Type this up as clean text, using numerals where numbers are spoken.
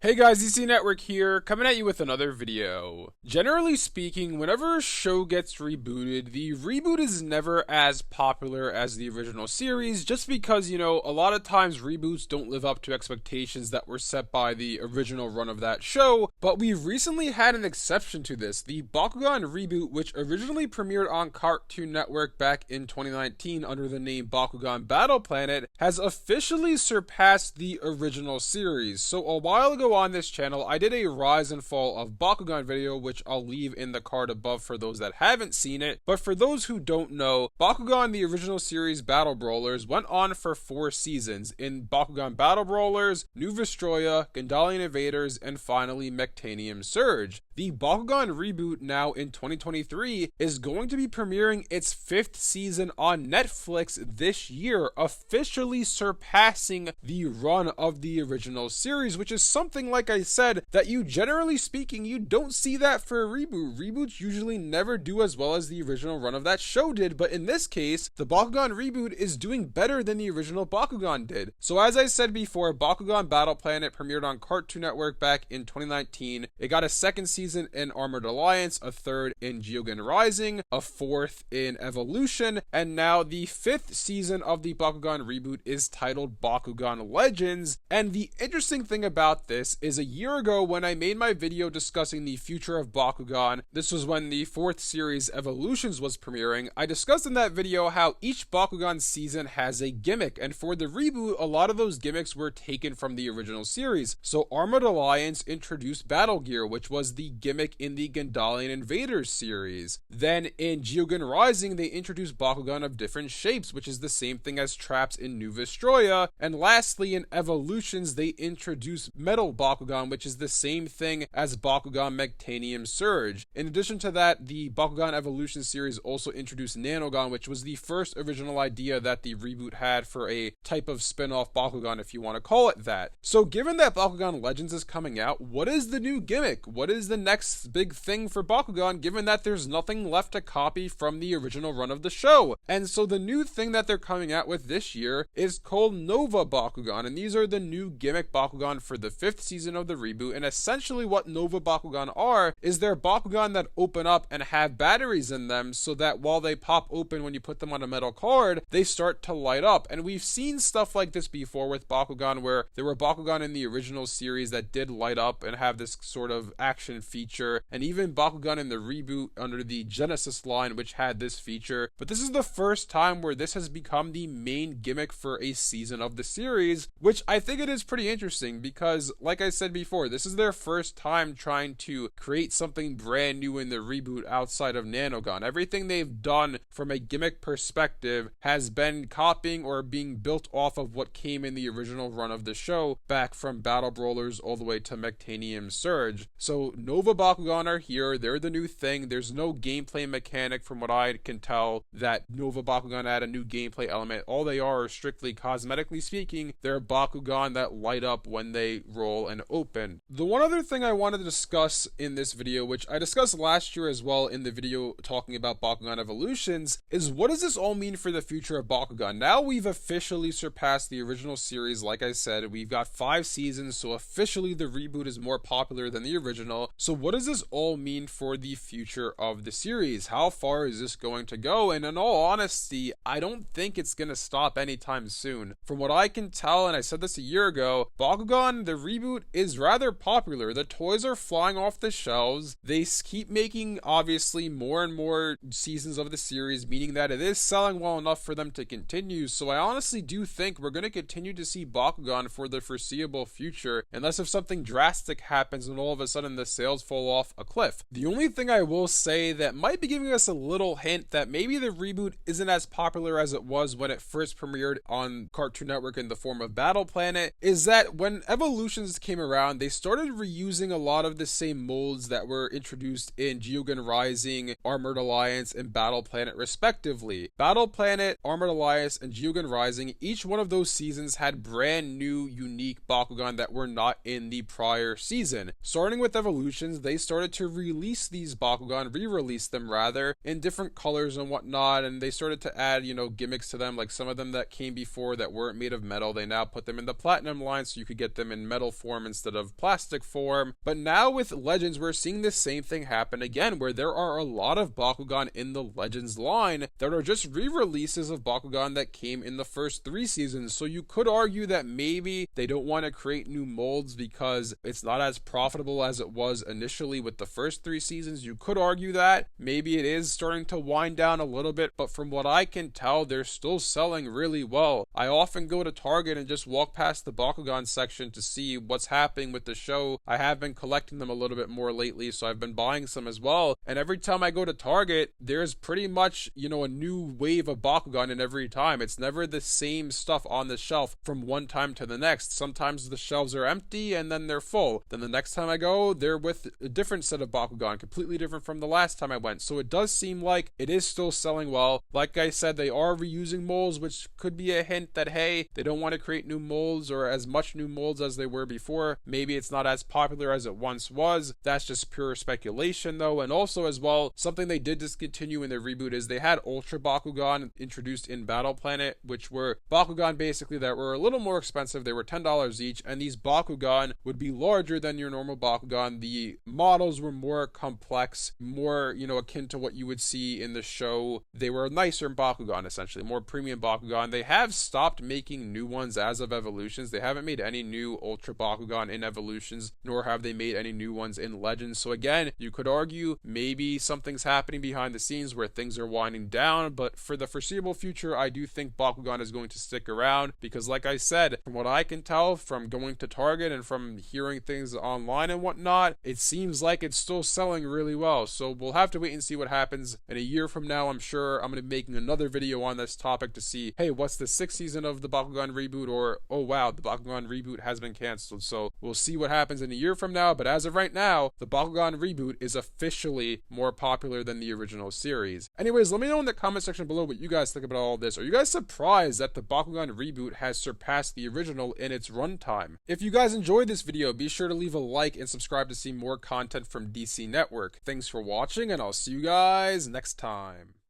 Hey guys, EC Network here, coming at you with another video. Generally speaking, whenever a show gets rebooted, the reboot is never as popular as the original series, just because, a lot of times reboots don't live up to expectations that were set by the original run of that show, but we've recently had an exception to this. The Bakugan Reboot, which originally premiered on Cartoon Network back in 2019 under the name Bakugan Battle Planet, has officially surpassed the original series. So a while ago on this channel, I did a rise and fall of Bakugan video, which I'll leave in the card above for those that haven't seen it. But for those who don't know, Bakugan, the original series Battle Brawlers, went on for 4 seasons in Bakugan Battle Brawlers, New Vestroia, Gandalian Invaders, and finally Mectanium Surge. The Bakugan Reboot now in 2023 is going to be premiering its 5th season on Netflix this year, officially surpassing the run of the original series, which is something, like I said, that generally speaking, you don't see that for a reboot. Reboots usually never do as well as the original run of that show did, but in this case, the Bakugan Reboot is doing better than the original Bakugan did. So as I said before, Bakugan Battle Planet premiered on Cartoon Network back in 2019. It got a 2nd season in Armored Alliance, a 3rd in Gimmicks Rising, a 4th in Evolution, and now the 5th season of the Bakugan Reboot is titled Bakugan Legends. And the interesting thing about this is a year ago when I made my video discussing the future of Bakugan, this was when the 4th series Evolutions was premiering, I discussed in that video how each Bakugan season has a gimmick, and for the reboot, a lot of those gimmicks were taken from the original series. So Armored Alliance introduced Battle Gear, which was the gimmick in the Gandalian Invaders series. Then in Gimmicks Rising, they introduced Bakugan of different shapes, which is the same thing as traps in New Vestroia. And lastly, in Evolutions, they introduced Metal Bakugan, which is the same thing as Bakugan Mectanium Surge. In addition to that, the Bakugan Evolution series also introduced Nanogan, which was the first original idea that the reboot had for a type of spin-off Bakugan, if you want to call it that. So given that Bakugan Legends is coming out, what is the new gimmick? What is the next big thing for Bakugan, given that there's nothing left to copy from the original run of the show? And so the new thing that they're coming out with this year is called Nova Bakugan, and these are the new gimmick Bakugan for the 5th season of the reboot. And essentially what Nova Bakugan are is they're Bakugan that open up and have batteries in them, so that while they pop open when you put them on a metal card, they start to light up. And we've seen stuff like this before with Bakugan, where there were Bakugan in the original series that did light up and have this sort of action feature, and even Bakugan in the reboot under the Genesis line, which had this feature. But this is the first time where this has become the main gimmick for a season of the series, which I think it is pretty interesting because, like I said before, this is their first time trying to create something brand new in the reboot outside of Nanogan. Everything they've done from a gimmick perspective has been copying or being built off of what came in the original run of the show, back from Battle Brawlers all the way to Mectanium Surge. So Nova Bakugan are here, they're the new thing. There's no gameplay mechanic from what I can tell that Nova Bakugan add a new gameplay element. All they are strictly cosmetically speaking, they're Bakugan that light up when they roll and open. The one other thing I wanted to discuss in this video, which I discussed last year as well in the video talking about Bakugan Evolutions, is what does this all mean for the future of Bakugan? Now we've officially surpassed the original series. Like I said, we've got 5 seasons, so officially the reboot is more popular than the original. So what does this all mean for the future of the series? How far is this going to go? And in all honesty, I don't think it's going to stop anytime soon. From what I can tell, and I said this a year ago, Bakugan, the reboot, is rather popular. The toys are flying off the shelves. They keep making, obviously, more and more seasons of the series, meaning that it is selling well enough for them to continue. So I honestly do think we're going to continue to see Bakugan for the foreseeable future, unless if something drastic happens and all of a sudden the sales fall off a cliff. The only thing I will say that might be giving us a little hint that maybe the reboot isn't as popular as it was when it first premiered on Cartoon Network in the form of Battle Planet is that when Evolutions came around, they started reusing a lot of the same molds that were introduced in Gimmicks Rising, Armored Alliance, and Battle Planet respectively. Battle Planet, Armored Alliance, and Gimmicks Rising, each one of those seasons had brand new, unique Bakugan that were not in the prior season. Starting with Evolutions, they started to release these Bakugan, re-release them rather, in different colors and whatnot, and they started to add, gimmicks to them, like some of them that came before that weren't made of metal, they now put them in the Platinum line so you could get them in metal form form instead of plastic form. But now with Legends, we're seeing the same thing happen again, where there are a lot of Bakugan in the Legends line that are just re-releases of Bakugan that came in the first 3 seasons. So you could argue that maybe they don't want to create new molds because it's not as profitable as it was initially with the first 3 seasons. You could argue that maybe it is starting to wind down a little bit, but from what I can tell, they're still selling really well. I often go to Target and just walk past the Bakugan section to see what's happening with the show. I have been collecting them a little bit more lately, so I've been buying some as well. And every time I go to Target, there's pretty much, a new wave of Bakugan in every time. It's never the same stuff on the shelf from one time to the next. Sometimes the shelves are empty and then they're full. Then the next time I go, they're with a different set of Bakugan, completely different from the last time I went. So it does seem like it is still selling well. Like I said, they are reusing molds, which could be a hint that, hey, they don't want to create new molds or as much new molds as they were before. Maybe it's not as popular as it once was. That's just pure speculation though. And also as well, something they did discontinue in their reboot is they had Ultra Bakugan introduced in Battle Planet, which were Bakugan basically that were a little more expensive. They were $10 each, and these Bakugan would be larger than your normal Bakugan. The models were more complex, more, akin to what you would see in the show. They were nicer Bakugan, essentially, more premium Bakugan. They have stopped making new ones as of Evolutions. They haven't made any new Ultra Bakugan in Evolutions, nor have they made any new ones in Legends. So again, you could argue maybe something's happening behind the scenes where things are winding down, but for the foreseeable future, I do think Bakugan is going to stick around because, like I said, from what I can tell from going to Target and from hearing things online and whatnot, it seems like it's still selling really well. So we'll have to wait and see what happens. In a year from now, I'm sure I'm going to be making another video on this topic to see, hey, what's the 6th season of the Bakugan reboot, or, oh wow, the Bakugan reboot has been canceled. So we'll see what happens in a year from now, but as of right now, the Bakugan reboot is officially more popular than the original series. Anyways, let me know in the comment section below what you guys think about all this. Are you guys surprised that the Bakugan reboot has surpassed the original in its runtime? If you guys enjoyed this video, be sure to leave a like and subscribe to see more content from DC Network. Thanks for watching, and I'll see you guys next time.